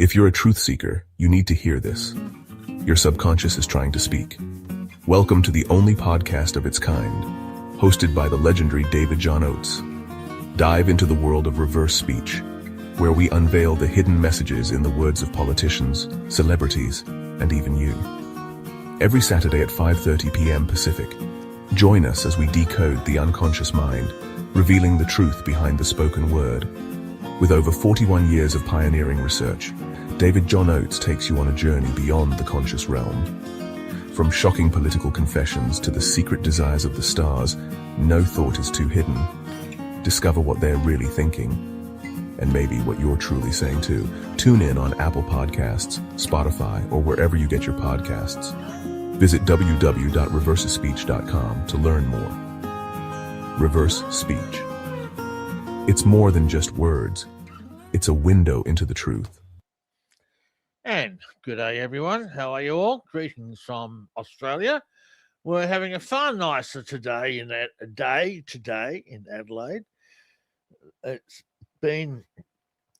If you're a truth seeker, you need to hear this. Your subconscious is trying to speak. Welcome to the only podcast of its kind, hosted by the legendary David John Oates. Dive into the world of reverse speech, where we unveil the hidden messages in the words of politicians, celebrities, and even you. Every Saturday at 5:30 p.m. Pacific, join us as we decode the unconscious mind, revealing the truth behind the spoken word. With over 41 years of pioneering research, David John Oates takes you on a journey beyond the conscious realm. From shocking political confessions to the secret desires of the stars, no thought is too hidden. Discover what they're really thinking, and maybe what you're truly saying too. Tune in on Apple Podcasts, Spotify, or wherever you get your podcasts. Visit www.reversespeech.com to learn more. Reverse speech. It's more than just words. It's a window into the truth. And good day, everyone. How are you all? Greetings from Australia. We're having a far nicer day in Adelaide. It's been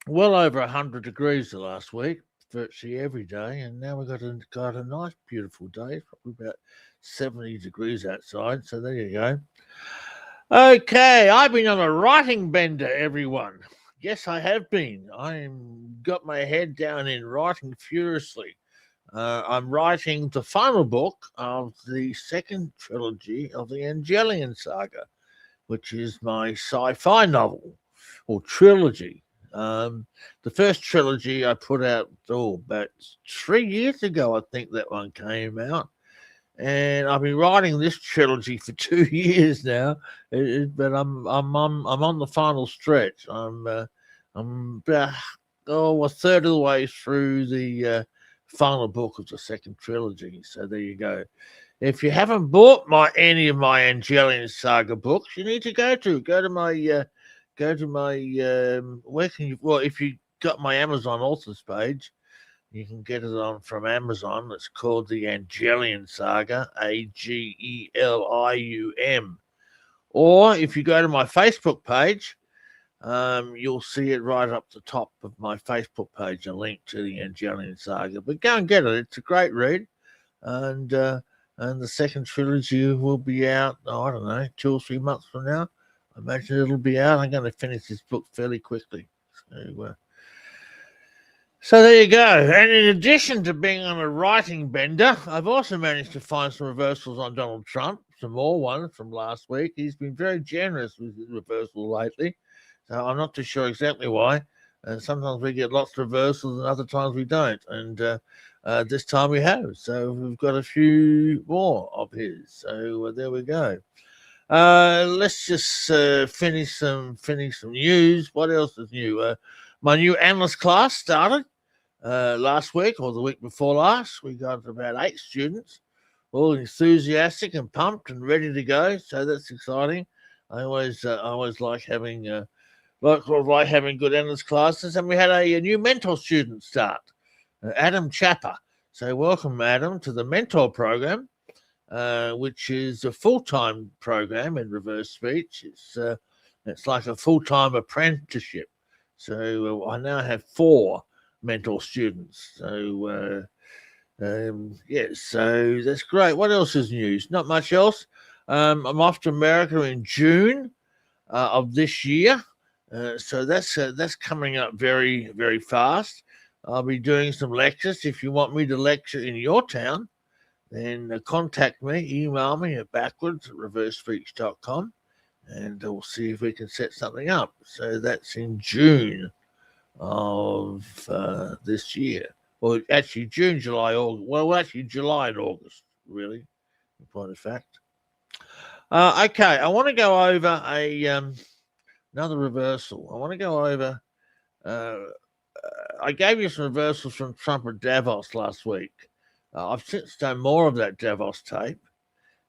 well over 100 degrees the last week, virtually every day, and now we've got a nice, beautiful day. Probably about 70 degrees outside. So there you go. Okay, I've been on a writing bender, everyone. Yes, I have been. I've got my head down in writing furiously. I'm writing the final book of the second trilogy of the Angelian Saga, which is my sci-fi novel, or trilogy. The first trilogy I put out, about 3 years ago, I think that one came out. And I've been writing this trilogy for 2 years now, but I'm on the final stretch. I'm about a third of the way through the final book of the second trilogy. So there you go. If you haven't bought any of my Angelian Saga books, you need to go to my where can you? Well, if you got my Amazon authors page, you can get it from Amazon. It's called the Angelian Saga, Agelium. Or if you go to my Facebook page, you'll see it right up the top of my Facebook page, a link to the Angelian Saga. But go and get it. It's a great read. And the second trilogy will be out, I don't know, 2 or 3 months from now. I imagine it'll be out. I'm going to finish this book fairly quickly. So there you go. And in addition to being on a writing bender, I've also managed to find some reversals on Donald Trump, some more ones from last week. He's been very generous with his reversal lately, so I'm not too sure exactly why. Sometimes we get lots of reversals and other times we don't. And this time we have. So we've got a few more of his. So there we go. Let's just finish some news. What else is new? My new analyst class started last week or the week before last. We got about 8 students, all enthusiastic and pumped and ready to go. So that's exciting. I always like having having good analyst classes. And we had a new mentor student start, Adam Chapper. So welcome, Adam, to the mentor program, which is a full-time program in reverse speech. It's like a full-time apprenticeship. So I now have 4 mentor students. So so that's great. What else is news? Not much else. I'm off to America in June of this year. So that's coming up very, very fast. I'll be doing some lectures. If you want me to lecture in your town, then contact me, email me at backwards@reversespeech.com, and we'll see if we can set something up. So that's in June of this year. Well, actually, June, July, August. Well, actually, July and August, really, in point of fact. Okay, I want to go over another reversal. I want to go over. I gave you some reversals from Trump at Davos last week. I've since done more of that Davos tape.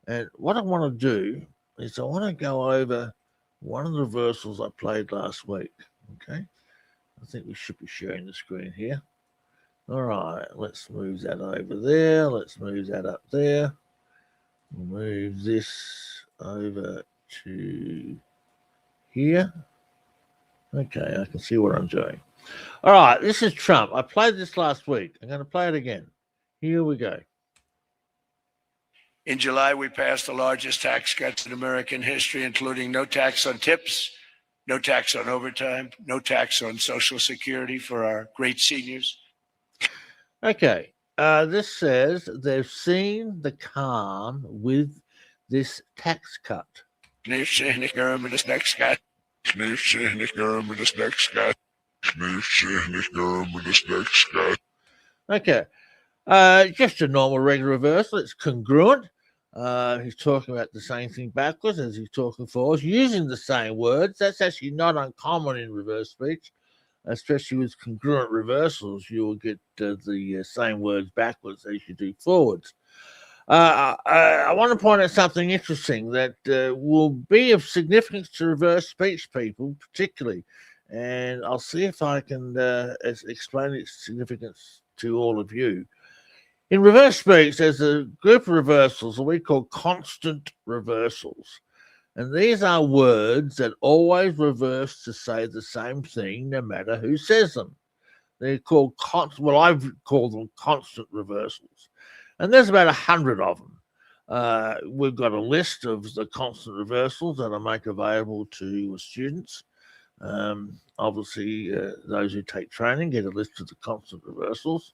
And what I want to do is I want to go over one of the reversals I played last week. Okay. I think we should be sharing the screen here. All right. Let's move that over there. Let's move that up there. Move this over to here. Okay. I can see what I'm doing. All right, this is Trump. I played this last week. I'm going to play it again. Here we go. In July, we passed the largest tax cuts in American history, including no tax on tips, no tax on overtime, no tax on Social Security for our great seniors. Okay. This says they've seen the calm with this tax cut. Okay. Just a normal regular reversal. It's congruent. He's talking about the same thing backwards as he's talking forwards, using the same words. That's actually not uncommon in reverse speech, especially with congruent reversals. You will get the same words backwards as you do forwards. I want to point out something interesting that will be of significance to reverse speech people, particularly, and I'll see if I can explain its significance to all of you. In reverse speech, there's a group of reversals that we call constant reversals. And these are words that always reverse to say the same thing no matter who says them. They're called I've called them constant reversals. And there's about 100 of them. We've got a list of the constant reversals that I make available to students. Obviously, those who take training get a list of the constant reversals.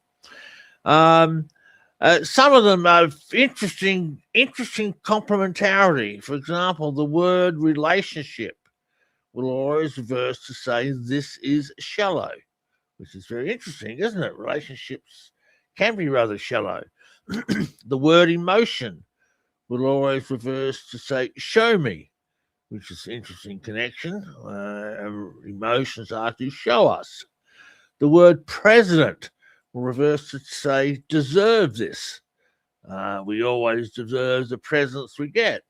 Some of them have interesting complementarity. For example, the word relationship will always reverse to say this is shallow, which is very interesting, isn't it? Relationships can be rather shallow. The word emotion will always reverse to say show me, which is an interesting connection. Emotions are to show us. The word president will reverse to say deserve this. We always deserve the presents we get.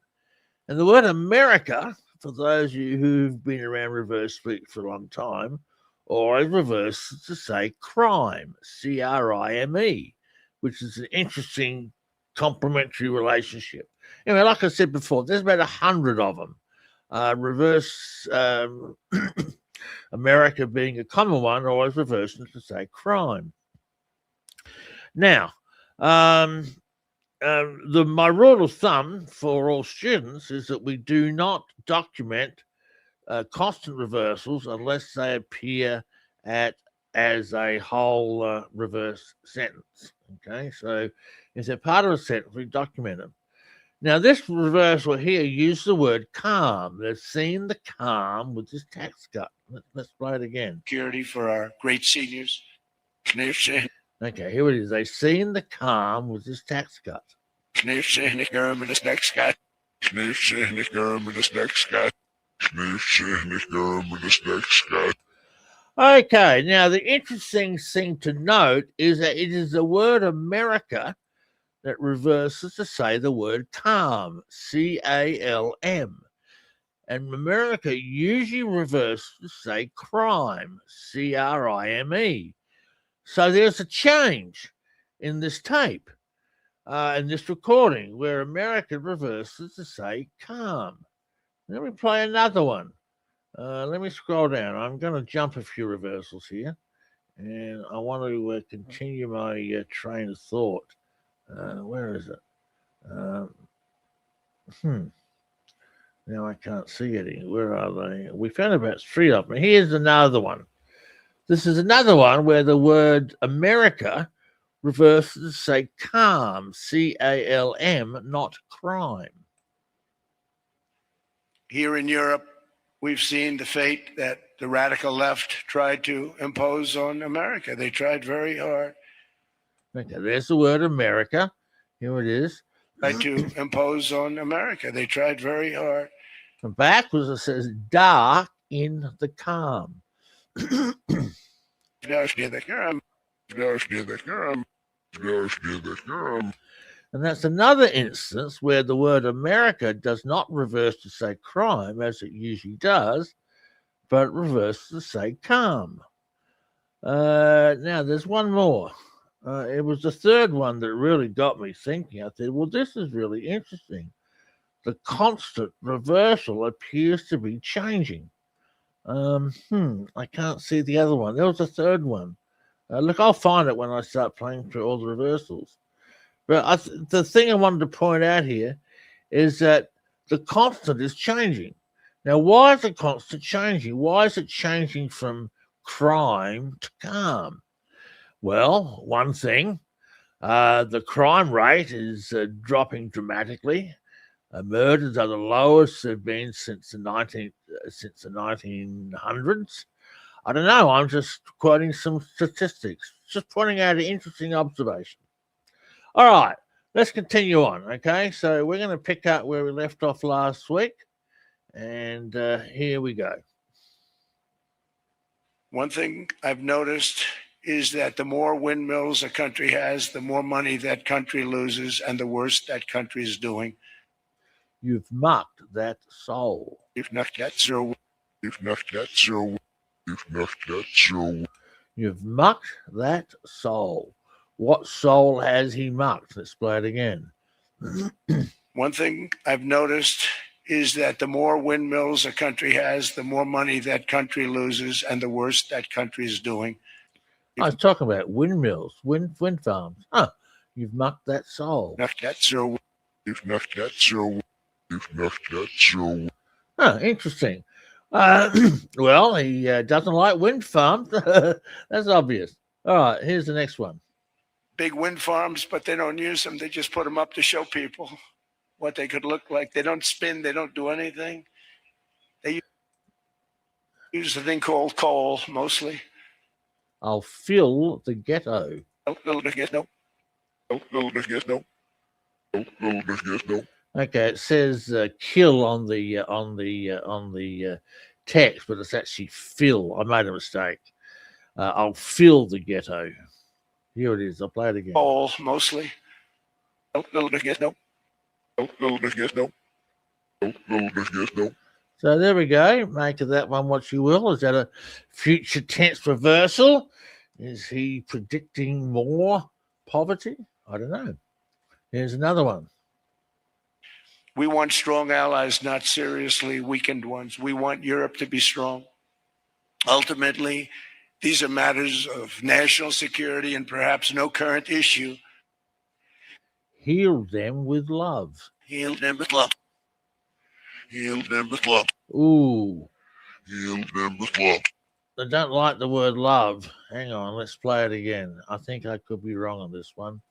And the word America, for those of you who've been around reverse speech for a long time, always reverses to say crime, C-R-I-M-E, which is an interesting complementary relationship. Anyway, like I said before, there's about 100 of them. Reverse America being a common one, always reversing to say crime. Now, my rule of thumb for all students is that we do not document constant reversals unless they appear as a whole reverse sentence. Okay, so if they're part of a sentence, we document them. Now, this reversal here used the word calm. They've seen the calm with this tax cut. Let's play it again. Security for our great seniors. Okay, here it is. They've seen the calm with this tax cut. Okay, now the interesting thing to note is that it is the word America that reverses to say the word calm, C-A-L-M. And America usually reverses to say crime, C-R-I-M-E. So there's a change in this tape, in this recording, where America reverses to say calm. Let me play another one. Let me scroll down. I'm going to jump a few reversals here, and I want to continue my train of thought. Where is it? Now I can't see it. Where are they? We found about 3 of them. Here's another one. This is another one where the word America reverses to say calm, C-A-L-M, not crime. Here in Europe, we've seen the fate that the radical left tried to impose on America. They tried very hard. Okay, there's the word America. Here it is. Tried to impose on America. They tried very hard. And backwards it says dark in the calm. And that's another instance where the word America does not reverse to say crime, as it usually does, but reverses to say calm. Now, there's one more. It was the third one that really got me thinking. I said, well, this is really interesting. The constant reversal appears to be changing. I can't see the other one. There was a third one. Look, I'll find it when I start playing through all the reversals. But the thing I wanted to point out here is that the constant is changing. Now, why is the constant changing? Why is it changing from crime to calm? Well, one thing, the crime rate is dropping dramatically. Murders are the lowest they've been since the 1900s. I don't know. I'm just quoting some statistics, just pointing out an interesting observation. All right, let's continue on. Okay, so we're going to pick up where we left off last week, and here we go. One thing I've noticed is that the more windmills a country has, the more money that country loses, and the worse that country is doing. You've mucked that soul. You've knocked that zero. You've knocked that zero. You've knocked that zero. You've mucked that soul. What soul has he mucked? Let's play it again. One thing I've noticed is that the more windmills a country has, the more money that country loses, and the worse that country is doing. I was talking about windmills, wind farms. You've mucked that soul. Knocked that zero. You've knocked that zero. You've knocked that zero. Interesting. Well, he doesn't like wind farms. That's obvious. All right, here's the next one. Big wind farms, but they don't use them. They just put them up to show people what they could look like. They don't spin. They don't do anything. They use a thing called coal, mostly. I'll fill the ghetto. Okay, it says kill on the text, but it's actually fill. I made a mistake. I'll fill the ghetto. Here it is. I'll play it again. Coal, mostly. So there we go. Make of that one what you will. Is that a future tense reversal? Is he predicting more poverty? I don't know. Here's another one. We want strong allies, not seriously weakened ones. We want Europe to be strong. Ultimately, these are matters of national security and perhaps no current issue. Heal them with love. Heal them with love. Heal them with love. Ooh. Heal them with love. I don't like the word love. Hang on, let's play it again. I think I could be wrong on this one.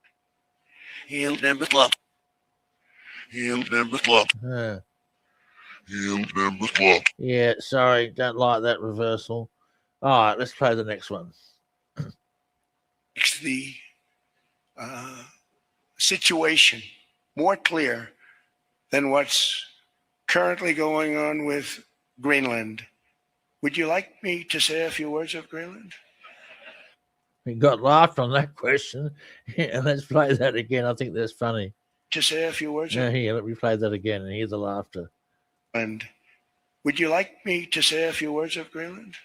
Heal them with love. Heal them with love. Heal them with love. Yeah, sorry, don't like that reversal. All right, let's play the next one. Makes the situation more clear than what's currently going on with Greenland. Would you like me to say a few words of Greenland? We got laughed on that question. Yeah, let's play that again. I think that's funny. To say a few words? Yeah, here, let me play that again and hear the laughter. And would you like me to say a few words of Greenland?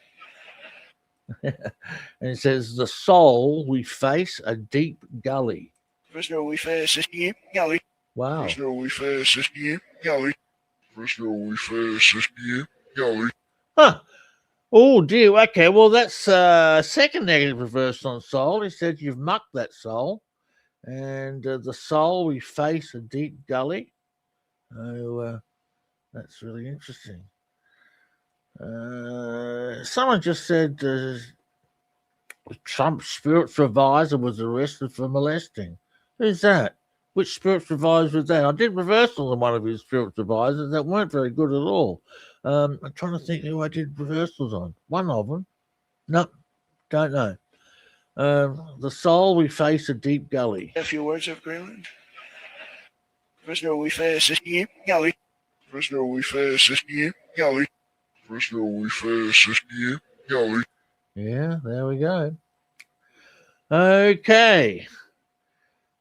And it says, the soul we face a deep gully. First we face a deep gully. Wow. First we face a deep gully. First we face a deep gully. Huh. Oh dear. Okay, well that's second negative reverse on soul. He said you've mucked that soul. And the soul we face a deep gully. Oh, that's really interesting. Someone just said Trump's spiritual advisor was arrested for molesting. Who's that? Which spiritual advisor was that? I did reversals on one of his spiritual advisors that weren't very good at all. I'm trying to think who I did reversals on. One of them. No, don't know. The soul we face a deep gully. A few words of Greenland. First we face a deep gully. First we face a deep gully. First we face a deep gully. Yeah, there we go. Okay.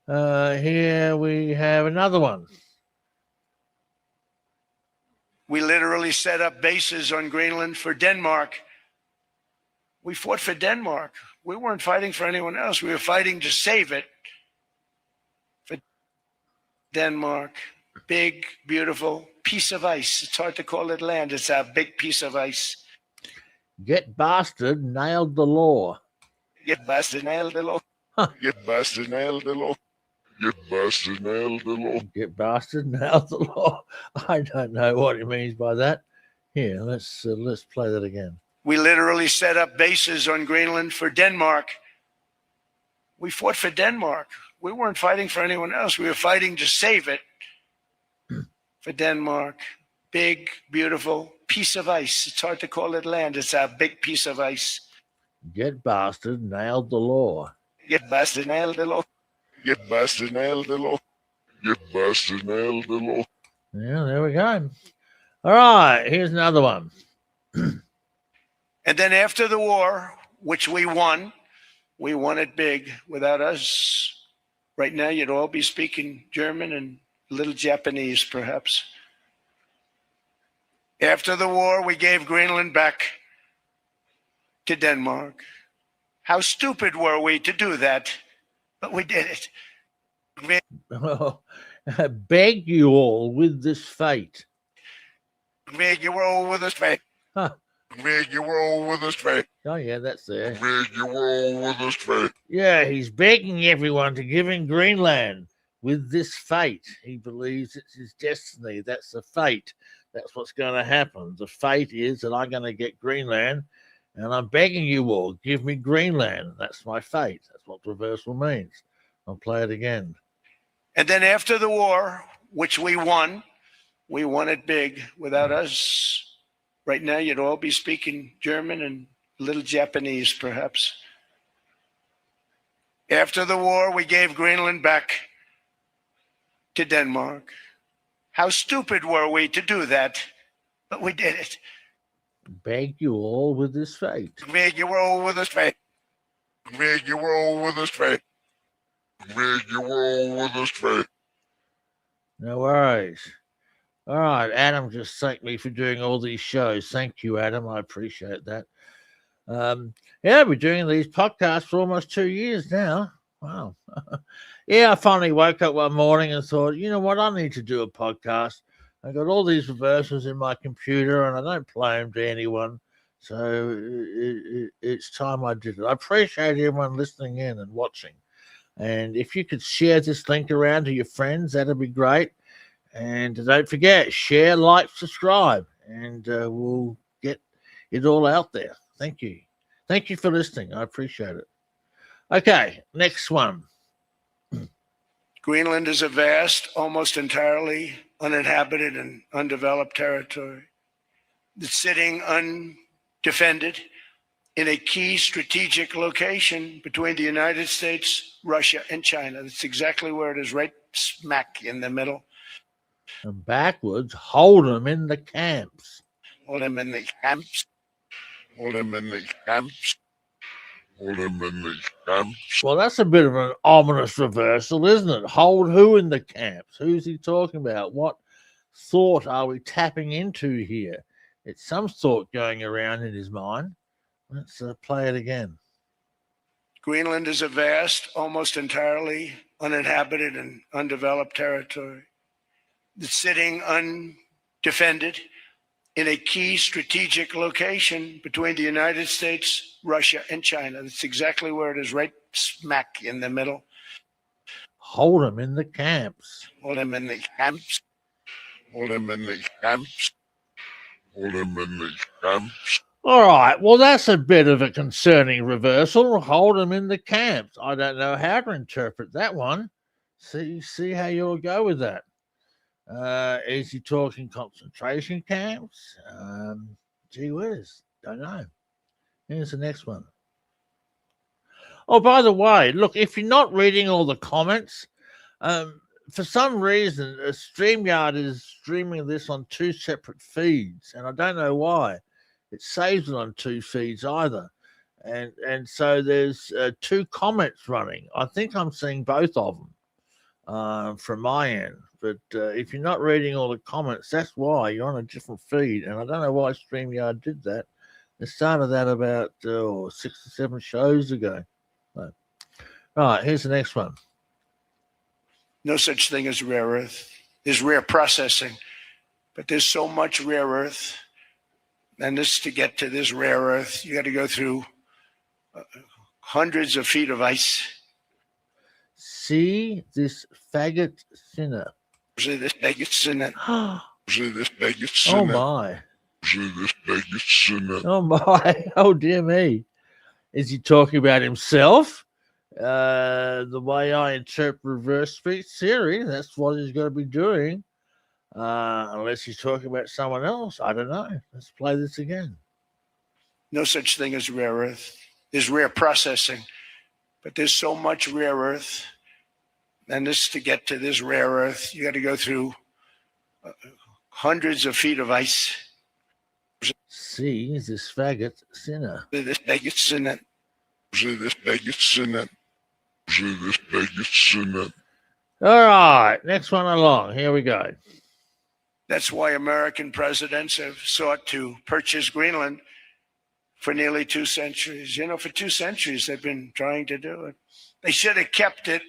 Here we have another one. We literally set up bases on Greenland for Denmark. We fought for Denmark. We weren't fighting for anyone else. We were fighting to save it for Denmark. Big, beautiful piece of ice. It's hard to call it land. It's a big piece of ice. Get bastard nailed the law. Get busted, nailed the law. Get busted, nailed the law. Get busted, nailed the law. Get bastard nailed the law. I don't know what it means by that. Here, let's play that again. We literally set up bases on Greenland for Denmark. We fought for Denmark. We weren't fighting for anyone else. We were fighting to save it for Denmark. Big, beautiful piece of ice. It's hard to call it land. It's a big piece of ice. Get bastard nailed the law. Get busted, nailed the law. Get busted, nailed the law. Get busted, nailed the law. Yeah, there we go. All right, here's another one. And then after the war, which we won it big. Without us, right now, you'd all be speaking German and a little Japanese, perhaps. After the war, we gave Greenland back to Denmark. How stupid were we to do that? But we did it. Beg you all with this fate. Beg you all with us, mate. Huh. Beg you all with us, mate. Oh, yeah, that's there. Beg you all with us, mate. Yeah, he's begging everyone to give him Greenland with this fate. He believes it's his destiny. That's the fate. That's what's going to happen. The fate is that I'm going to get Greenland, and I'm begging you all, give me Greenland. That's my fate. That's what reversal means. I'll play it again. And then after the war, which we won it big. Without us, right now, you'd all be speaking German and a little Japanese, perhaps. After the war, we gave Greenland back to Denmark. How stupid were we to do that? But we did it. Beg you all with this fate. Beg you all with us, mate. Beg you all with us, mate. Beg you all with us, mate. No worries. All right, Adam just thanked me for doing all these shows. Thank you, Adam. I appreciate that. Yeah, we're doing these podcasts for almost 2 years now. Wow. Yeah, I finally woke up one morning and thought, you know what, I need to do a podcast. I got all these reversals in my computer and I don't play them to anyone. So it's time I did it. I appreciate everyone listening in and watching. And if you could share this link around to your friends, that'd be great. And don't forget, share, like, subscribe, and we'll get it all out there. Thank you. Thank you for listening. I appreciate it. Okay, next one. Greenland is a vast, almost entirely uninhabited and undeveloped territory that's sitting undefended in a key strategic location between the United States, Russia, and China. That's exactly where it is, right smack in the middle. And backwards, hold them in the camps. Hold them in the camps. Hold them in the camps. Hold them in the camps. Well, that's a bit of an ominous reversal, isn't it? Hold who in the camps? Who's he talking about? What thought are we tapping into here? It's some thought going around in his mind. Let's play it again. Greenland is a vast, almost entirely uninhabited and undeveloped territory that's sitting undefended in a key strategic location between the United States, Russia, and China. That's exactly where it is, right smack in the middle. Hold them in the camps. Hold them in the camps. Hold them in the camps. Hold them in the camps. All right, well, that's a bit of a concerning reversal. Hold them in the camps. I don't know how to interpret that one. See how you'll go with that. Is he talking concentration camps? Gee whiz, don't know. Here's the next one. Oh, by the way, look, if you're not reading all the comments, for some reason, StreamYard is streaming this on 2 separate feeds, and I don't know why. It saves it on 2 feeds either. And so there's 2 comments running. I think I'm seeing both of them from my end. But if you're not reading all the comments, that's why you're on a different feed. And I don't know why StreamYard did that. It started that about 6 or 7 shows ago. So, all right, here's the next one. No such thing as rare earth. There's rare processing, but there's so much rare earth And this to get to this rare earth, you got to go through hundreds of feet of ice. See this faggot sinner. See this faggot sinner. See this faggot Oh sinner. my. See this faggot sinner. Oh my. Oh dear me. Is he talking about himself? The way I interpret reverse speech theory, that's what he's going to be doing. Unless he's talking about someone else. I don't know. Let's play this again. No such thing as rare earth. There's rare processing, but there's so much rare earth. And this to get to this rare earth, you got to go through hundreds of feet of ice. See this faggot sinner. See this faggot sinner. See this faggot sinner. See this faggot sinner. All right, next one along. Here we go. That's why American presidents have sought to purchase Greenland for nearly 2 centuries. You know, for 2 centuries they've been trying to do it. They should have kept it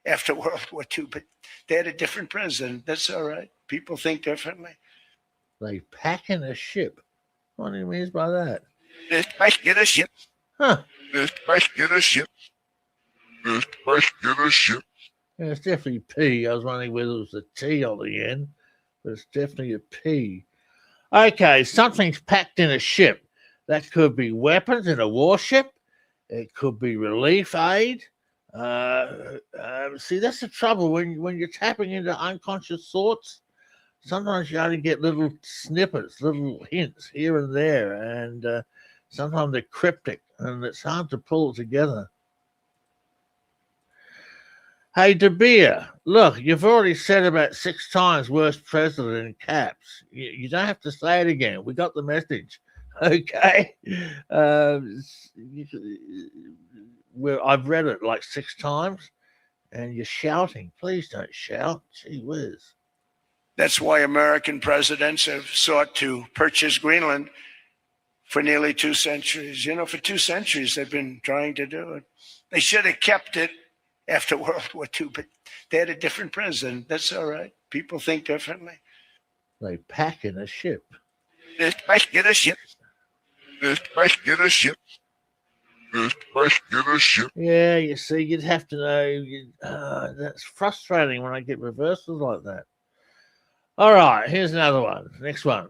after World War II, but they had a different president. That's all right. People think differently. They pack in a ship. What do you mean by that? This pack in a ship. Huh. This pack in a ship. This pack in a ship. Yeah, it's definitely P. I was wondering whether it was a T on the end, but it's definitely a P. Okay, something's packed in a ship. That could be weapons in a warship. It could be relief aid. See, that's the trouble when you're tapping into unconscious thoughts. Sometimes you only get little snippets, little hints here and there, and sometimes they're cryptic, and it's hard to pull it together. Hey, De Beer, look, you've already said about 6 times worst president in caps. You don't have to say it again. We got the message. Okay. I've read it like 6 times, and you're shouting. Please don't shout. Gee whiz. That's why American presidents have sought to purchase Greenland for nearly 2 centuries. You know, for 2 centuries they've been trying to do it. They should have kept it after World War II, but they had a different president. That's all right. People think differently. They pack in a ship. This pack in a ship. This pack in a ship. This pack in a ship. Yeah, you see, you'd have to know. That's frustrating when I get reversals like that. All right, here's another one. Next one.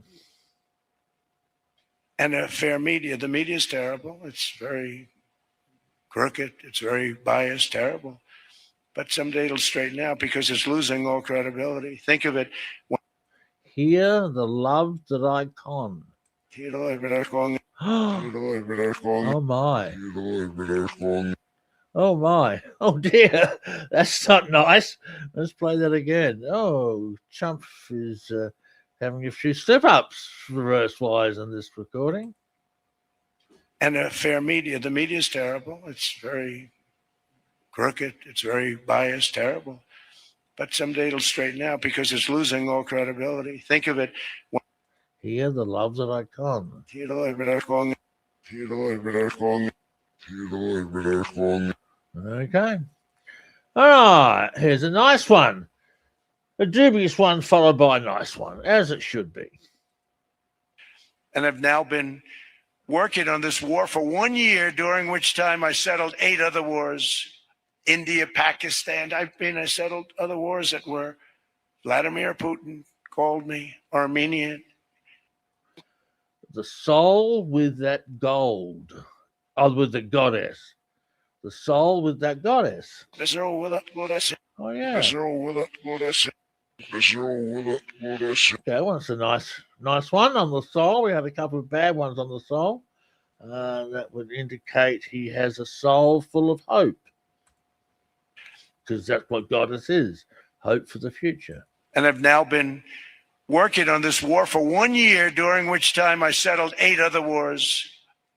And a fair media. The media is terrible. It's very crooked. It's very biased, terrible. But someday it'll straighten out because it's losing all credibility. Think of it. Hear the love that I con. Oh my. Oh my. Oh dear. That's not nice. Let's play that again. Oh, Trump is having a few slip-ups reverse-wise in this recording. And a fair media. The media is terrible. It's very crooked. It's very biased, terrible. But someday it'll straighten out because it's losing all credibility. Think of it. Hear the love that I con. Okay. All right. Here's a nice one. A dubious one followed by a nice one, as it should be. And I've now been working on this war for 1 year, during which time I settled 8 other wars. India, Pakistan. I settled other wars that were Vladimir Putin called me, Armenian. The soul with that gold. Oh, with the goddess. The soul with that goddess. Oh, yeah. Okay, well, it's a nice one on the soul. We had a couple of bad ones on the soul. That would indicate he has a soul full of hope. Because that's what goddess is. Hope for the future. And I've now been working on this war for 1 year, during which time I settled 8 other wars.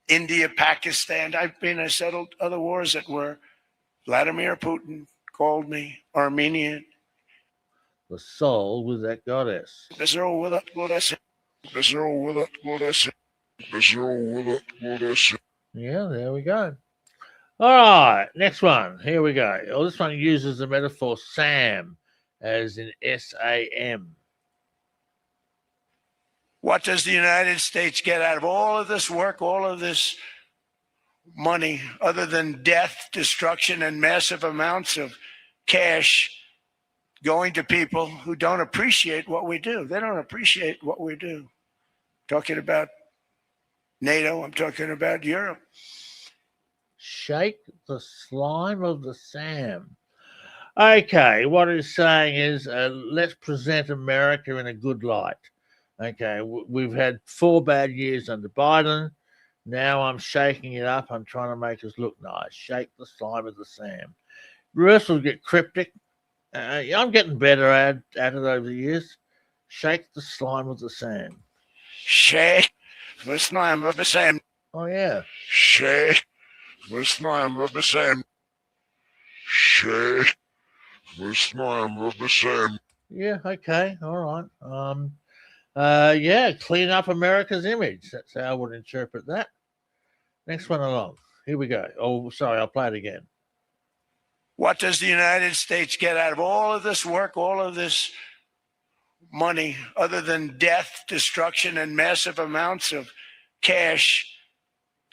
India, Pakistan. I settled other wars that were Vladimir Putin called me, Armenian. The soul with that goddess. Yeah, there we go. All right, next one. Here we go. Oh, this one uses the metaphor Sam, as in S-A-M. What does the United States get out of all of this work, all of this money, other than death, destruction, and massive amounts of cash going to people who don't appreciate what we do? They don't appreciate what we do. Talking about NATO, I'm talking about Europe. Shake the slime of the Sam. Okay, what he's saying is let's present America in a good light. Okay, we've had 4 bad years under Biden. Now I'm shaking it up. I'm trying to make us look nice. Shake the slime of the Sam. Rehearsals get cryptic. I'm getting better at it over the years. Shake the slime of the Sam. Shake the slime of the Sam. Oh, yeah. Shake the slime of the Sam. Shake the slime of the Sam. Yeah, okay, all right. Yeah, clean up America's image. That's how I would interpret that. Next one along. Here we go. Oh, sorry, I'll play it again. What does the United States get out of all of this work, all of this money, other than death, destruction, and massive amounts of cash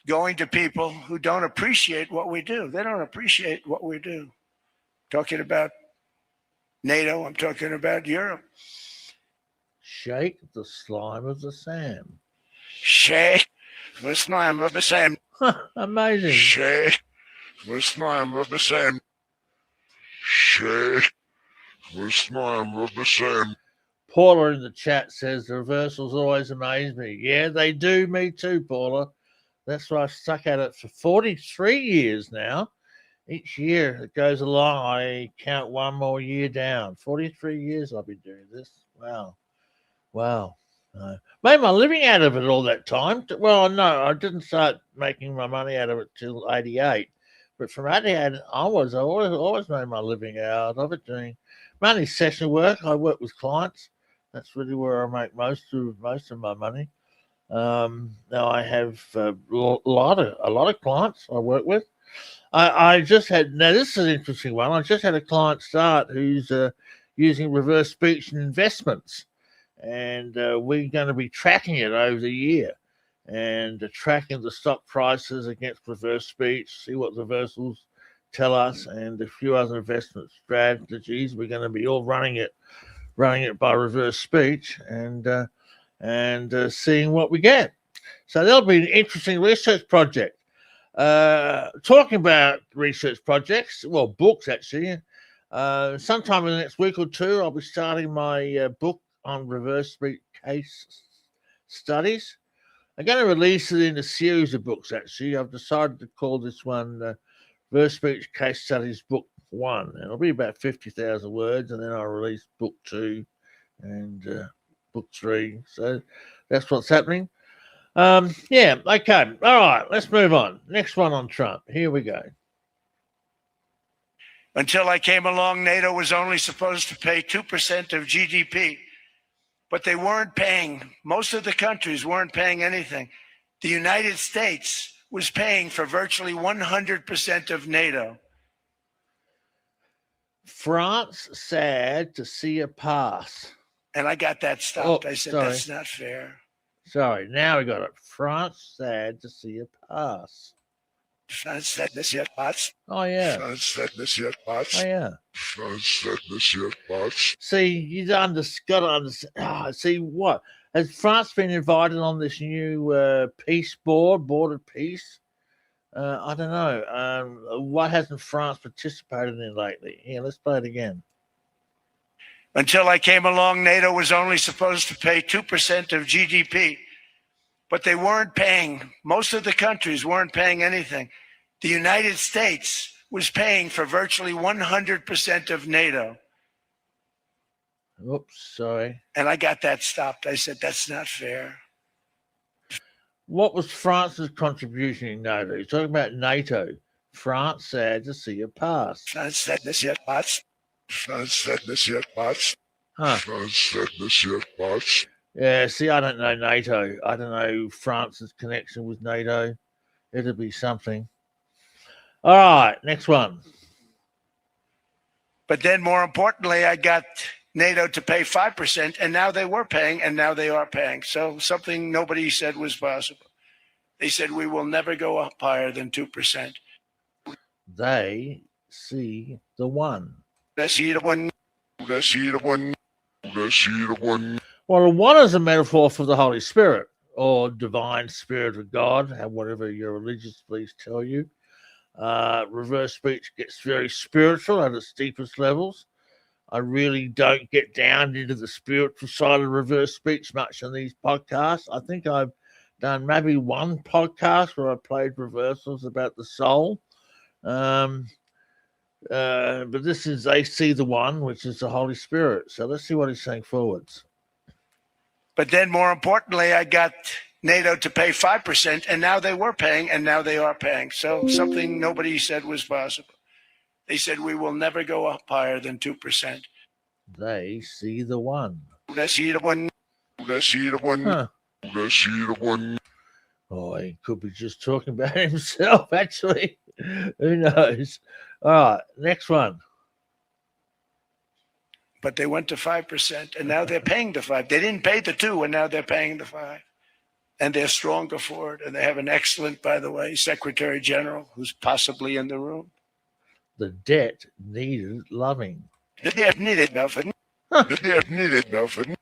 going to people who don't appreciate what we do? They don't appreciate what we do. Talking about NATO, I'm talking about Europe. Shake the slime of the Sam. Shake the slime of the Sam. Amazing. Shake the slime of the Sam. Shake the slime of the Sam. Paula in the chat says the reversals always amaze me. Yeah, they do. Me too, Paula. That's why I've stuck at it for 43 years now. Each year that goes along, I count one more year down. 43 years I've been doing this. Wow. Made my living out of it all that time. Well, no, I didn't start making my money out of it till 88. But from 88 onwards, I always made my living out of it, doing mainly session work. I work with clients. That's really where I make most of my money. Now I have a lot of clients I work with. I just had, now this is an interesting one. I just had a client start who's using reverse speech and investments, and we're going to be tracking it over the year and tracking the stock prices against reverse speech, see what reversals tell us, and a few other investment strategies. We're going to be all running it by reverse speech and seeing what we get. So that'll be an interesting research project. Talking about research projects, well, books actually. Sometime in the next week or two, I'll be starting my book on reverse speech case studies. I'm going to release it in a series of books, actually. I've decided to call this one Reverse Speech Case Studies Book 1. It'll be about 50,000 words, and then I'll release Book 2 and Book 3. So that's what's happening. Yeah, okay. All right, let's move on. Next one on Trump. Here we go. Until I came along, NATO was only supposed to pay 2% of GDP, but they weren't paying. Most of the countries weren't paying anything. The United States was paying for virtually 100% of NATO. France sad to see a pass. And I got that stopped. Oh, I said, sorry. That's not fair. Sorry, now we got it. France sad to see a pass. France said this yet, Potts. Oh, yeah. France said this yet, Potts. Oh, yeah. France said this yet, Potts. See, you got to understand. See, what? Has France been invited on this new peace board of peace? I don't know. What hasn't France participated in lately? Yeah, let's play it again. Until I came along, NATO was only supposed to pay 2% of GDP, but they weren't paying. Most of the countries weren't paying anything. The United States was paying for virtually 100% of NATO. Oops, sorry. And I got that stopped. I said, that's not fair. What was France's contribution in NATO? You're talking about NATO. France sad to see a pass. France said this yet, Potts. France said this yet, Potts. Huh. France said this yet, Potts. Yeah, see, I don't know NATO. I don't know France's connection with NATO. It'll be something. All right, next one. But then more importantly, I got NATO to pay 5%, and now they were paying, and now they are paying. So something nobody said was possible. They said we will never go up higher than 2%. They see the one. Let's see the one. Let's see the one. Let's see the one. Well, the one is a metaphor for the Holy Spirit or divine spirit of God, whatever your religious beliefs tell you. Reverse speech gets very spiritual at its deepest levels. I really don't get down into the spiritual side of reverse speech much in these podcasts. I think I've done maybe one podcast where I played reversals about the soul. But this is they see the one, which is the Holy Spirit. So let's see what he's saying forwards. But then more importantly, I got NATO to pay 5%, and now they were paying, and now they are paying. So something nobody said was possible. They said we will never go up higher than 2%. They see the one. Let's see the one. Let's see the one. Huh. Let's see the one. Oh, he could be just talking about himself, actually. Who knows? All right, next one. But they went to 5%, and now they're paying the 5. They didn't pay the 2, and now they're paying the 5. And they're stronger for it. And they have an excellent, by the way, Secretary General who's possibly in the room. The debt needed loving. The debt needed nothing. The debt needed nothing.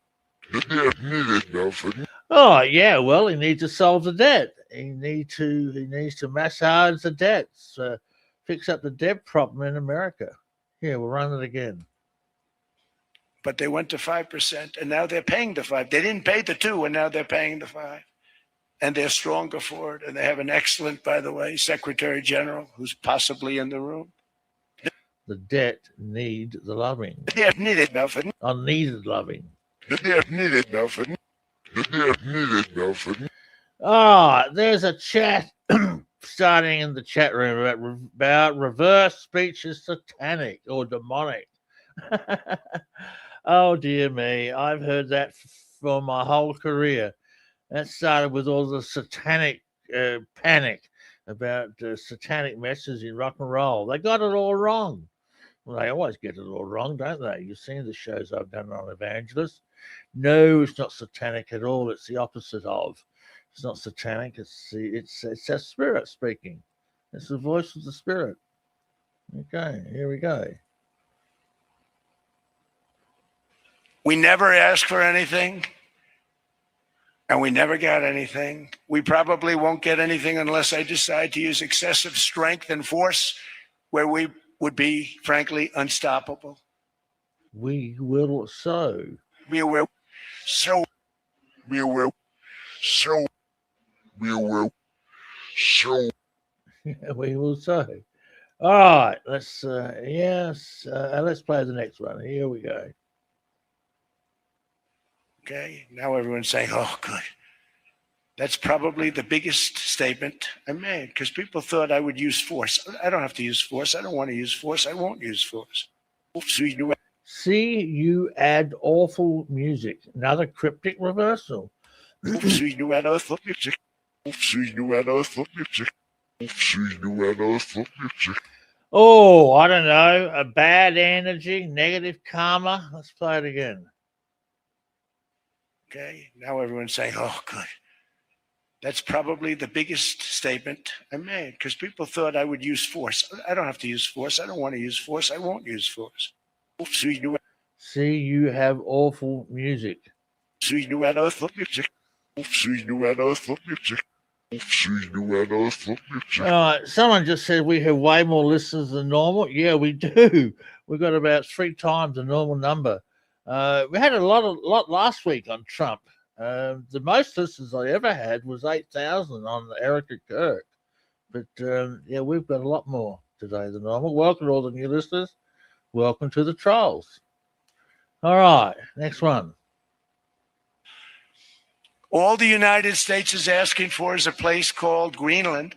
The debt needed nothing. Oh, yeah, well, he needs to solve the debt. He needs to massage the debts, fix up the debt problem in America. Yeah, we'll run it again. But they went to 5%, and now they're paying the 5. They didn't pay the 2, and now they're paying the 5. And they're stronger for it. And they have an excellent, by the way, Secretary General who's possibly in the room. The debt need the loving. The debt needed nothing. Unneeded loving. The debt needed nothing. The debt needed nothing. Ah, there's a chat starting in the chat room about reverse speech is satanic or demonic. Oh, dear me. I've heard that for my whole career. That started with all the satanic panic about satanic messages in rock and roll. They got it all wrong. Well, they always get it all wrong, don't they? You've seen the shows I've done on Evangelist. No, it's not satanic at all. It's the opposite of. It's not satanic. It's a spirit speaking. It's the voice of the spirit. Okay, here we go. We never asked for anything, and we never got anything. We probably won't get anything unless I decide to use excessive strength and force, where we would be, frankly, unstoppable. We will sow. We will sow. We will. So. We will. So. We will sow. All right, let's let's play the next one. Here we go. Okay, now everyone's saying, oh, good. That's probably the biggest statement I made, because people thought I would use force. I don't have to use force. I don't want to use force. I won't use force. See, you add awful music. Another cryptic reversal. Oh, I don't know. A bad energy, negative karma. Let's play it again. Okay, now everyone's saying, oh, good. That's probably the biggest statement I made, because people thought I would use force. I don't have to use force. I don't want to use force. I won't use force. See, you have awful music. Someone just said we have way more listeners than normal. Yeah, we do. We've got about 3 times the normal number. We had a lot last week on Trump. The most listeners I ever had was 8,000 on Erica Kirk. But yeah, we've got a lot more today than normal. Welcome to all the new listeners. Welcome to the trolls. All right, next one. All the United States is asking for is a place called Greenland,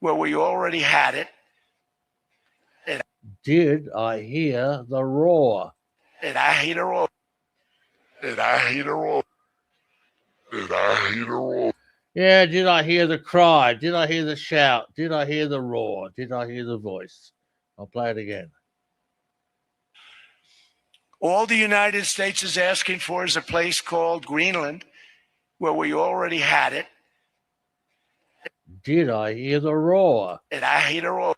where we already had it. Did I hear the roar? And I hate a roar. And I hate a roll. And I hate a roll. Yeah, did I hear the cry? Did I hear the shout? Did I hear the roar? Did I hear the voice? I'll play it again. All the United States is asking for is a place called Greenland, where we already had it. Did I hear the roar? And I hate her all.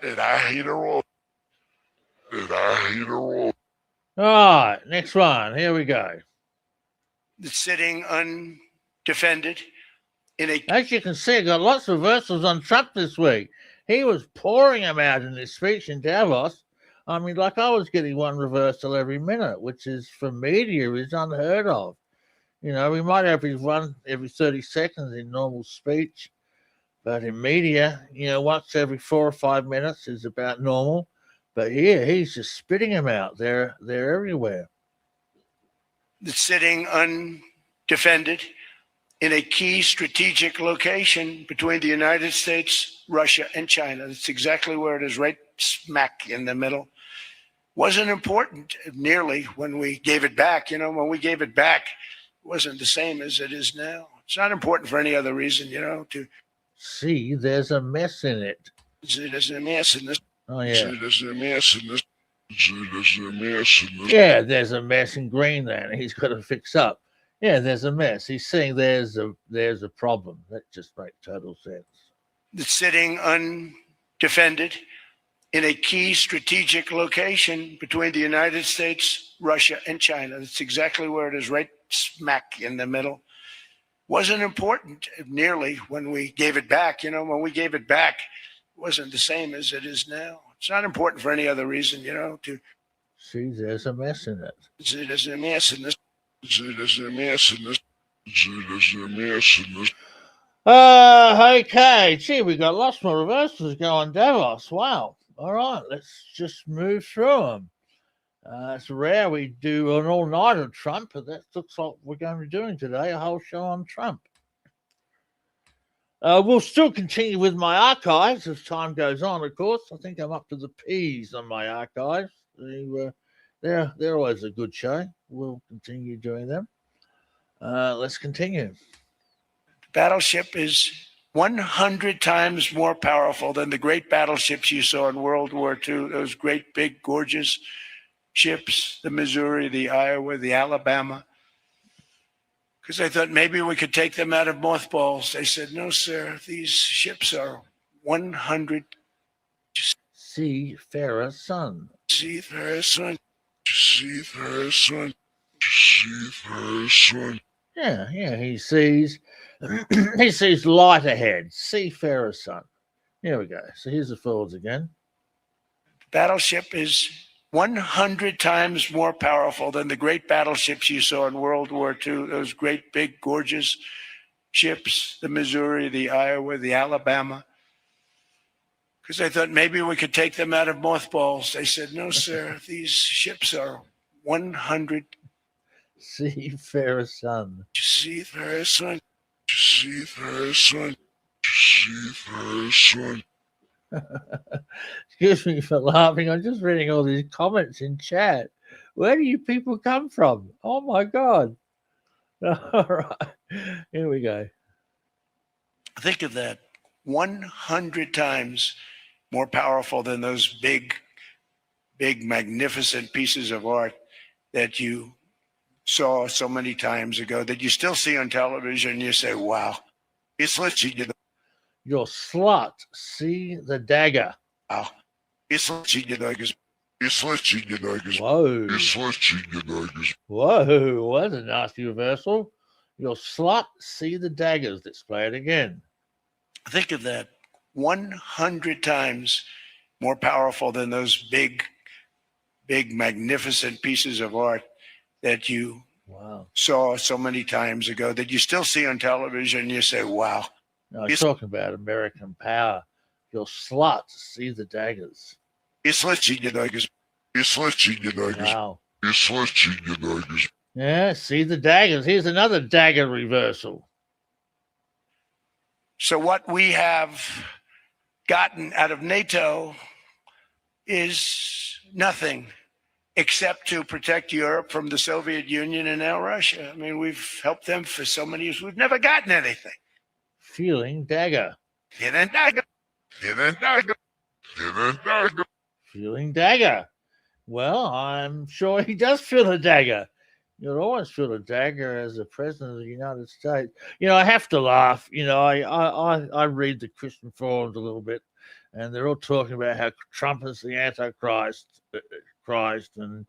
And I hate her all. And I hate her all. All right, next one. Here we go. That's sitting undefended in a As you can see, I got lots of reversals on Trump this week. He was pouring them out in his speech in Davos. I mean, like I was getting one reversal every minute, which is for media is unheard of. You know, we might have one every 30 seconds in normal speech, but in media, you know, once every 4 or 5 minutes is about normal. But here, he's just spitting them out. They're everywhere. that's sitting undefended in a key strategic location between the United States, Russia, and China. That's exactly where it is, right smack in the middle. Wasn't important nearly when we gave it back. You know, when we gave it back, it wasn't the same as it is now. It's not important for any other reason, you know, to See, there's a mess in it. see there's a mess in this. Oh, yeah. See, there's a mess in this. See, there's a mess in this. Yeah, there's a mess in Greenland. He's got to fix up. Yeah, there's a mess. He's saying there's a problem. That just makes total sense. That's sitting undefended in a key strategic location between the United States, Russia, and China. That's exactly where it is, right smack in the middle. Wasn't important nearly when we gave it back. You know, when we gave it back, it wasn't the same as it is now. It's not important for any other reason, you know, to See, there's a mess in it. see there's a mess in this. See, there's a mess in this. See, there's a mess in this. Okay. Gee, we got lots more reversals going Davos. Wow. All right, let's just move through them. It's rare we do an all-night of Trump, but that looks like we're going to be doing today, a whole show on Trump. We'll still continue with my archives as time goes on, of course. I think I'm up to the P's on my archives. They're always a good show. We'll continue doing them. Let's continue. Battleship is 100 times more powerful than the great battleships you saw in World War II, those great, big, gorgeous ships, the Missouri, the Iowa, the Alabama. Because I thought maybe we could take them out of mothballs. They said, no, sir, these ships are 100 Seafarer Son. seafarer son. Seafarer son. Seafarer son. Yeah, he sees he sees light ahead. Seafarer Son. Here we go. So here's the forwards again. Battleship is 100 times more powerful than the great battleships you saw in World War II, those great, big, gorgeous ships, the Missouri, the Iowa, the Alabama. Because I thought maybe we could take them out of mothballs. They said, no, sir, these ships are 100 Seafarer Son. seafarer son. Seafarer son. Seafarer son. Excuse me for laughing. I'm just reading all these comments in chat. Where do you people come from? Oh my God. All right. Here we go. Think of that. 100 times more powerful than those big, magnificent pieces of art that you saw so many times ago that you still see on television. You say, wow, it's literally, Your slut, see the dagger. wow, it's literally, It's literally. Whoa. It's literally. Whoa. That's a nasty reversal. Your slut, see the daggers. Let's play it again. think of that. 100 times more powerful than those big, magnificent pieces of art that you Wow. saw so many times ago that you still see on television. You say, wow. No, I'm talking about American power. Your slut, see the daggers. It's literally, It's literally. Wow. It's literally. Yeah, see the daggers. Here's another dagger reversal. So what we have gotten out of NATO is nothing except to protect Europe from the Soviet Union and now Russia. I mean, we've helped them for so many years. We've never gotten anything. Feeling dagger. Feeling dagger. Feeling dagger. Feeling dagger. Well, I'm sure he does feel a dagger. You'll always feel a dagger as the president of the United States. I have to laugh. I read the Christian forums a little bit, and they're all talking about how Trump is the Antichrist, Christ, and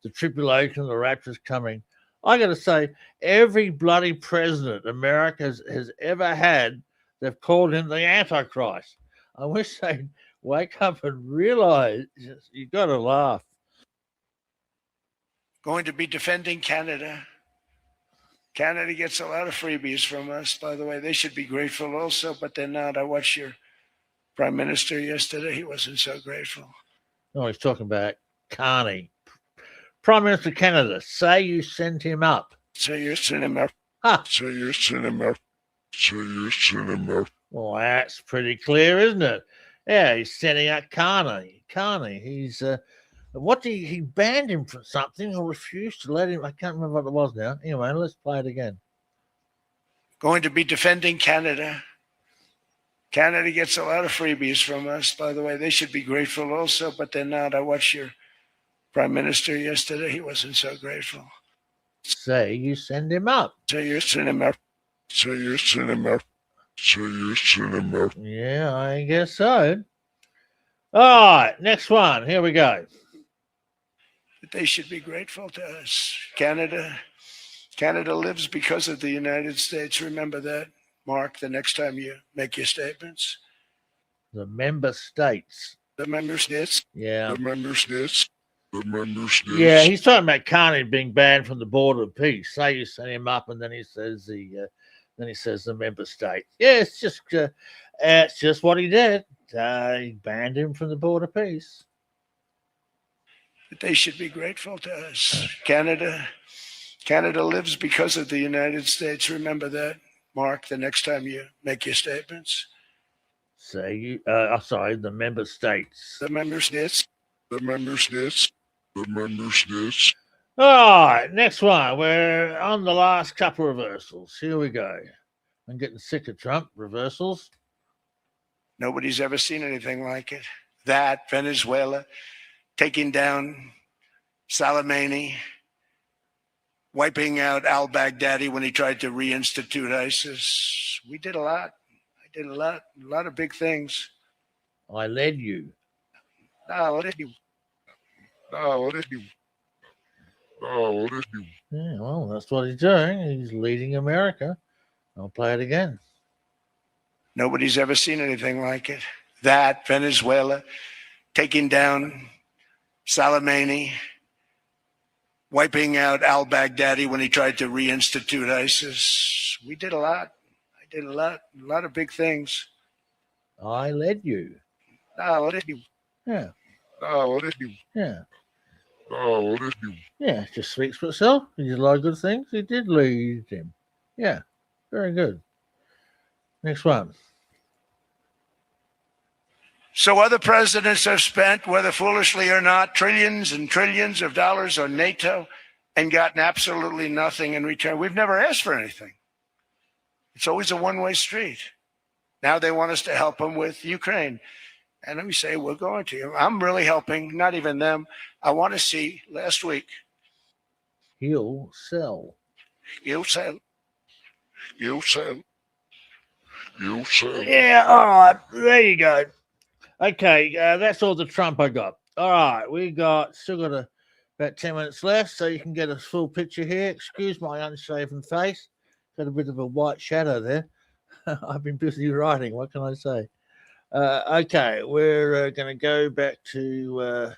the tribulation, the rapture's coming. I got to say, every bloody president America has ever had, they've called him the Antichrist. I wish they'd wake up and realize. You got to laugh. Going to be defending Canada. Canada gets a lot of freebies from us, by the way. They should be grateful also, but they're not. I watched your prime minister yesterday. He wasn't so grateful. Oh, he's talking about Carney. Prime Minister of Canada, say you sent him up. So you're sending him up. Huh. So you're sending him up. So you're sending him up. Well, that's pretty clear, isn't it? Yeah, he's sending out Carney. He's he banned him from something or refused to let him. I can't remember what it was now. Anyway, let's play it again. Going to be defending Canada. Canada gets a lot of freebies from us, by the way. They should be grateful also, but they're not. I watched your prime minister yesterday. He wasn't so grateful. Say you send him up. So you're sending him up. So you're sending him up. So you're sending him up. Yeah, I guess so. All right, next one. Here we go. But they should be grateful to us. Canada lives because of the United States. Remember that, Mark, the next time you make your statements. The member states. The member states. Yeah. The member states. The member states. Yeah, he's talking about Carney being banned from the border of peace. Say you send him up, and then he says the member states. Yeah, it's just what he did. He banned him from the border of peace. But they should be grateful to us. Canada lives because of the United States. Remember that, Mark, the next time you make your statements. The member states. The member states. The member states. The member states. All right, next one. We're on the last couple of reversals. Here we go. I'm getting sick of Trump reversals. Nobody's ever seen anything like it. That, Venezuela, taking down Soleimani, wiping out al-Baghdadi when he tried to reinstitute ISIS. We did a lot. I did a lot of big things. I led you. No, what did you? No, what did you? No, what did you? Yeah, well, that's what he's doing. He's leading America. I'll play it again. Nobody's ever seen anything like it. That, Venezuela, taking down Soleimani, wiping out al-Baghdadi when he tried to reinstitute ISIS. We did a lot. I did a lot of big things. I led you. No, what did you? Yeah. No, what did you? Yeah. No, what did you? Yeah, it just speaks for itself. He did a lot of good things. He did lead him. Yeah, very good. Next one. So other presidents have spent, whether foolishly or not, trillions and trillions of dollars on NATO and gotten absolutely nothing in return. We've never asked for anything. It's always a one-way street. Now they want us to help them with Ukraine. And we say, we're going to. I'm really helping, not even them. I want to see, last week. He'll sell. You sell. You sell. You sell. Yeah, all right. There you go. Okay, that's all the Trump I got. All right, still got about 10 minutes left, so you can get a full picture here. Excuse my unshaven face. Got a bit of a white shadow there. I've been busy writing. What can I say? Okay, we're going to go back to where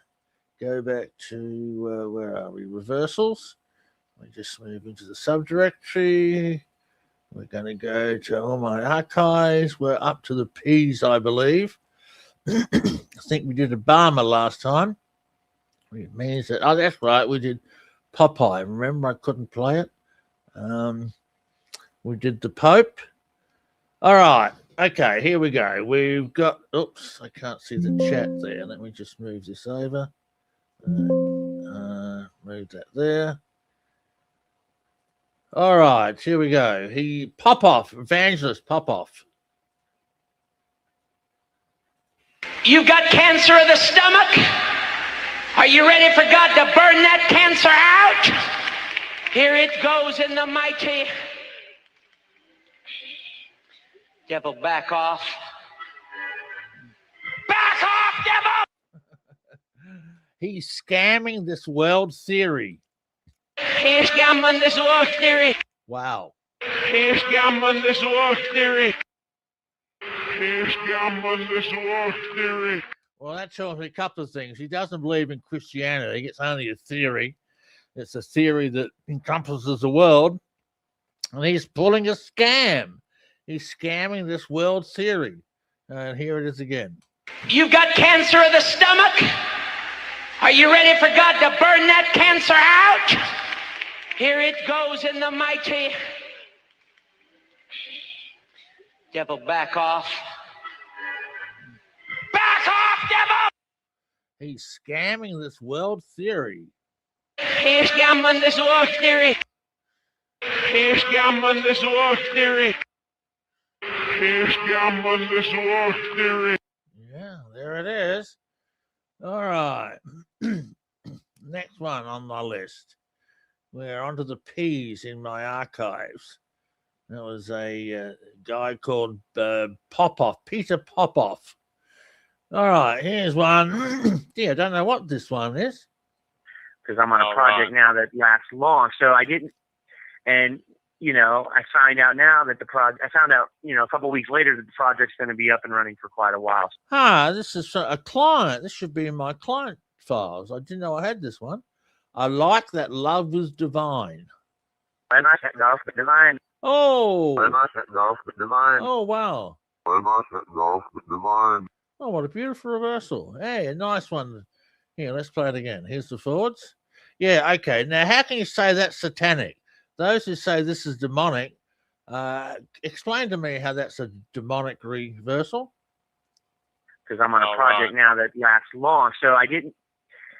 are we? Reversals. We just move into the subdirectory. We're going to go to all my archives. We're up to the P's, I believe. I think we did Obama last time. It means that, that's right, we did Popeye. Remember, I couldn't play it. We did the Pope. All right. Okay, here we go. We've got, oops, I can't see the chat there. Let me just move this over. Move that there. All right, here we go. Popoff, Evangelist Popoff. You've got cancer of the stomach. Are you ready for God to burn that cancer out? Here it goes in the mighty. Devil, back off. Back off, devil! He's scamming this world theory. He's scamming this world theory. Wow. He's scamming this world theory. He's scamming this world theory. Well, that shows me a couple of things. He doesn't believe in Christianity. It's only a theory. It's a theory that encompasses the world. And he's pulling a scam. He's scamming this world theory. And here it is again. You've got cancer of the stomach. Are you ready for God to burn that cancer out? Here it goes in the mighty. Devil, back off. Back off, devil! He's scamming this world theory. He's scamming this world theory. He's scamming this world theory. He's scamming this world theory. Yeah, there it is. All right. Next one on my list. We're onto the P's in my archives. There was a guy called Popoff, Peter Popoff. All right, here's one. Yeah, I don't know what this one is. Because I'm on a project now that lasts long. So I didn't, and, you know, I find out now that I found out, you know, a couple of weeks later that the project's going to be up and running for quite a while. This is a client. This should be in my client files. I didn't know I had this one. I like that love is divine. When I set off the divine. Oh. When I set off the divine. Oh, wow. When I set off the divine. Oh, what a beautiful reversal. Hey, a nice one. Here, let's play it again. Here's the chords. Yeah, okay. Now, how can you say that's satanic? Those who say this is demonic, explain to me how that's a demonic reversal. Because I'm on a project now that lasts long. So I didn't,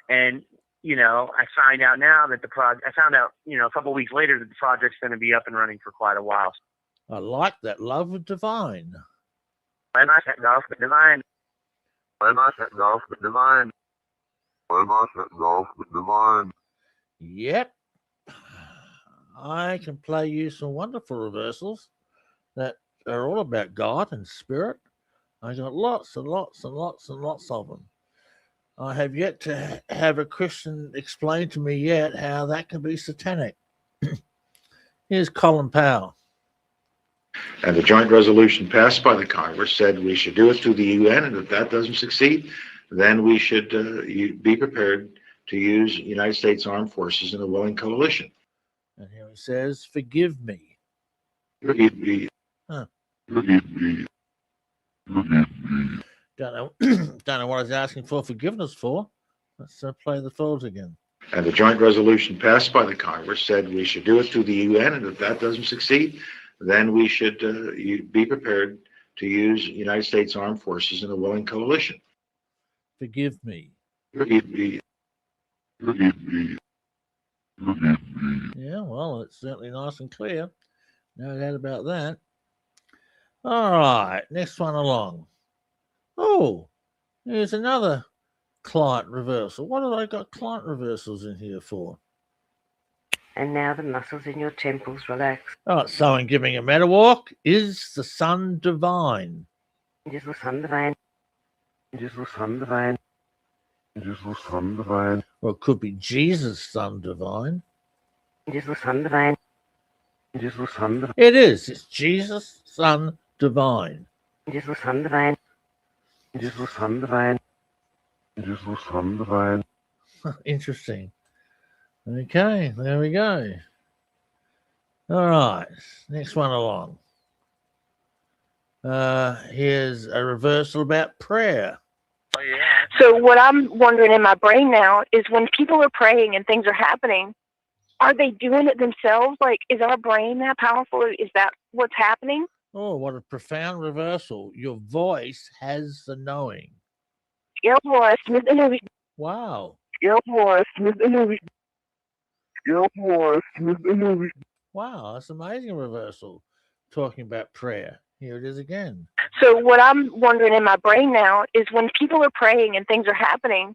and, you know, I find out now that I found out, you know, a couple of weeks later that the project's going to be up and running for quite a while. I like that love is divine. When I set off the divine. When I set off the divine. When I set off the divine. Yep. I can play you some wonderful reversals that are all about God and spirit. I got lots and lots and lots and lots of them. I have yet to have a Christian explain to me yet how that can be satanic. Here's Colin Powell. And the joint resolution passed by the Congress said we should do it through the UN, and if that doesn't succeed, then we should be prepared to use United States Armed Forces in a willing coalition. And here he says, forgive me. Forgive me. Huh. Forgive me. Forgive me. Don't know what he's asking for forgiveness for. Let's play the chords again. And the joint resolution passed by the Congress said we should do it through the UN, and if that doesn't succeed, then we should be prepared to use United States Armed Forces in a willing coalition. Forgive me. Forgive me. Forgive me. Forgive me. Yeah, well, it's certainly nice and clear. No doubt about that. All right, next one along. Oh, here's another client reversal. What have I got client reversals in here for? And now the muscles in your temples relax. Oh, someone giving a meta walk. Is the sun divine? Is the sun divine? Is the sun divine? Is the sun divine? Or it could be Jesus, son divine. Is the sun divine? Is the sun divine? It is. It's Jesus, son divine. Is the sun divine? Is the sun divine? Is the sun divine? Interesting. Okay, there we go. All right, next one along. Here's a reversal about prayer. So what I'm wondering in my brain now is when people are praying and things are happening, are they doing it themselves? Like, is our brain that powerful? Is that what's happening? Oh, what a profound reversal. Your voice has the knowing. Wow. Wow, that's amazing reversal. Talking about prayer. Here it is again. So what I'm wondering in my brain now is when people are praying and things are happening,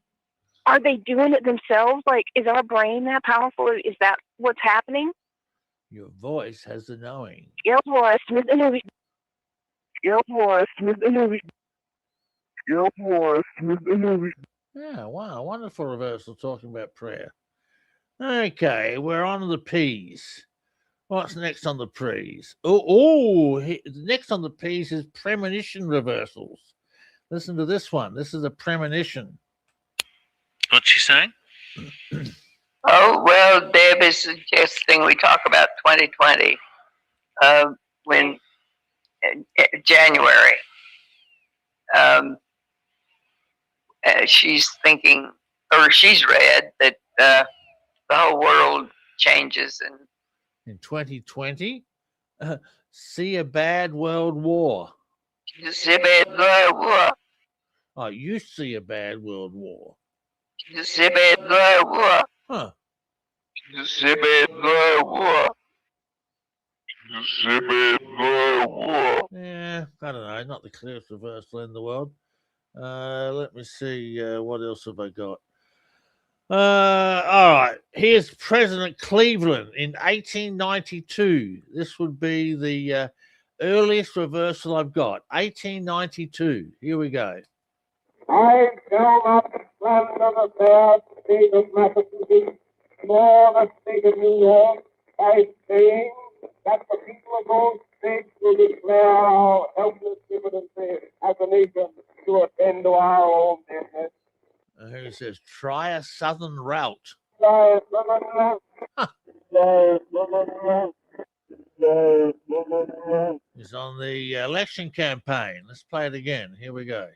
are they doing it themselves? Like, is our brain that powerful? Is that what's happening? Your voice has the knowing. Your voice, Miss Interview. Your voice, Miss Interview. Your voice, Miss Interview. Yeah, wow, wonderful reversal talking about prayer. Okay, we're on the P's. What's next on the P's? Next on the P's is premonition reversals. Listen to this one. This is a premonition. What's she saying? Oh, well, Deb is suggesting we talk about 2020 when January. She's thinking, or she's read that the whole world changes in 2020. See a bad world war. See a bad world war. Oh, you see a bad world war. See a bad world war. Huh. See a bad world war. See a bad world war. Yeah, I don't know. Not the clearest reversal in the world. Let me see. What else have I got? All right. Here's President Cleveland in 1892. This would be the earliest reversal I've got. 1892. Here we go. I shall not slander the fair state of Massachusetts, nor the state of New York, by saying that the people of those states will declare our helpless impotency as a nation to attend to our own business. Here it says, try a southern route. Try a southern route. Try a southern route. Try a southern route. It's on the election campaign. Let's play it again. Here we go.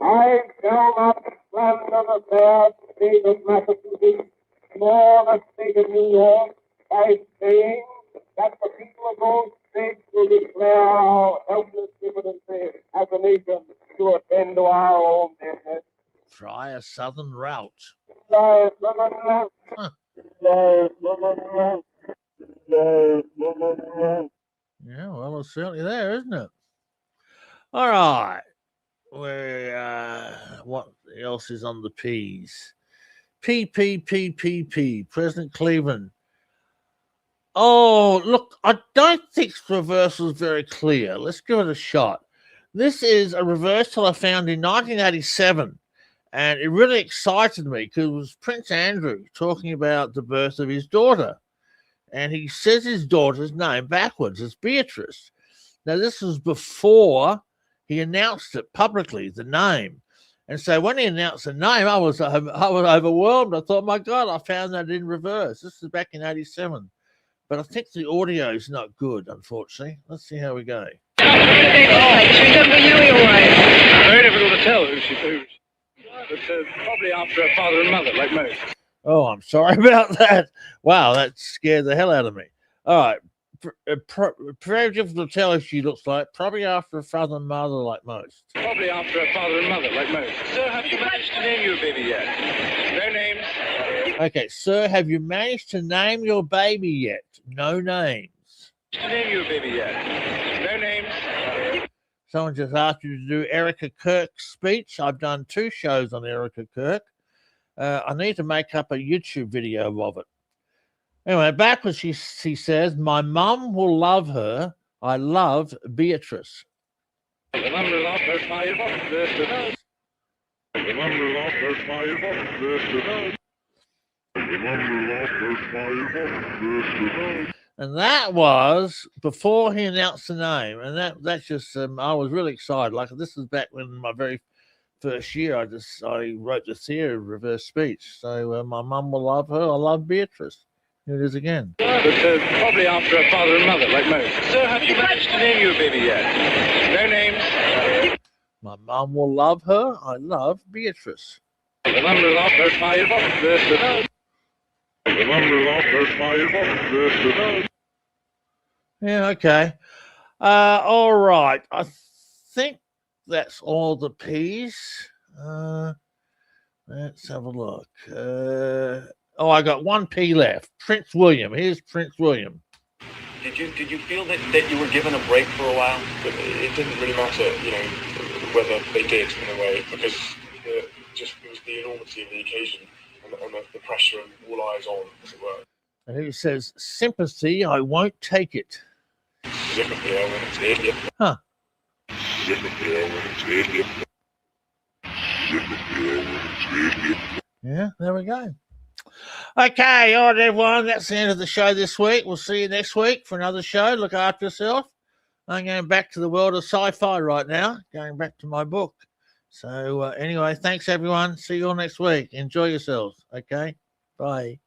I shall not slander the fair state of Massachusetts, nor the state of New York, by saying that the people of those states will declare our helpless impotency as a nation to attend to our own business. Try a southern route. Try a southern route. Huh. Try a southern route. Try a southern route. Yeah, well, it's certainly there, isn't it? All right. What else is on the P's? P. President Cleveland. Oh, look, I don't think the reversal is very clear. Let's give it a shot. This is a reversal I found in 1987, and it really excited me because it was Prince Andrew talking about the birth of his daughter. And he says his daughter's name backwards. It's Beatrice. Now, this was before he announced it publicly, the name. And so when he announced the name, I was overwhelmed. I thought, my God, I found that in reverse. This is back in 87. But I think the audio is not good, unfortunately. Let's see how we go. Very difficult to tell who she is. But probably after her father and mother, like most. Oh, I'm sorry about that. Wow, that scared the hell out of me. All right. Very difficult to tell if she looks like. Probably after her father and mother, like most. Probably after her father and mother, like most. Sir, have you managed to name your baby yet? No names. Okay, sir, have you managed to name your baby yet? No names. To name your baby yet? No names. Someone just asked you to do Erica Kirk's speech. I've done 2 shows on Erica Kirk. I need to make up a YouTube video of it. Anyway, backwards, she says, my mum will love her. I love Beatrice. The number of her five versus the number of her five versus and that was before he announced the name. And that's just, I was really excited. Like, this was back when my very first year, I wrote the theory of reverse speech. So my mum will love her. I love Beatrice. Here it is again. But probably after her father and mother, like most. Sir, have you managed to name your baby yet? No names. My mum will love her. I love Beatrice. The number of her five versus the number of her five versus. Yeah, okay. All right. I think that's all the P's. Let's have a look. I got 1 P left. Prince William. Here's Prince William. Did you feel that you were given a break for a while? It didn't really matter, whether they did in a way, because it was the enormity of the occasion and the pressure and all eyes on, as it were. And he says, sympathy, I won't take it. Sympathy, I won't take it. Huh. Sympathy, I won't take it. Sympathy, I won't take it. Yeah, there we go. Okay, all right, everyone. That's the end of the show this week. We'll see you next week for another show. Look after yourself. I'm going back to the world of sci-fi right now, going back to my book. So anyway, thanks, everyone. See you all next week. Enjoy yourselves. Okay, bye.